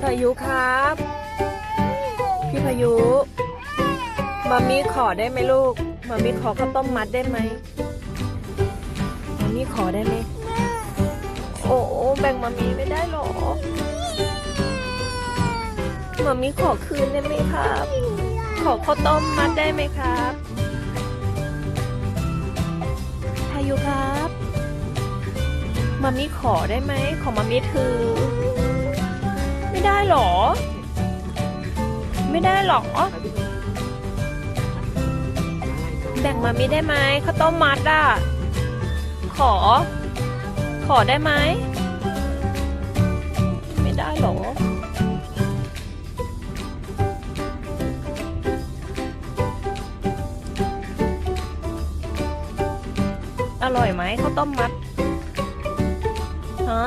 พายุครับพี่พายุมามีขอได้ไหมลูกมามีขอข้าวต้มมัดได้ไหมมามีขอได้ไหมโอ้แบ่งมามีไม่ได้หรอมามีขอคืนได้ไหมครับขอข้าวต้มมัดได้ไหมครับพายุครับมามีขอได้ไหมขอมามีถือไม่ได้หรอไม่ได้หรอแบ่งมามีได้ไหมข้าวต้มมัดอ่ะขอได้ไหมไม่ได้หรออร่อยไหมข้าวต้มมัดฮะ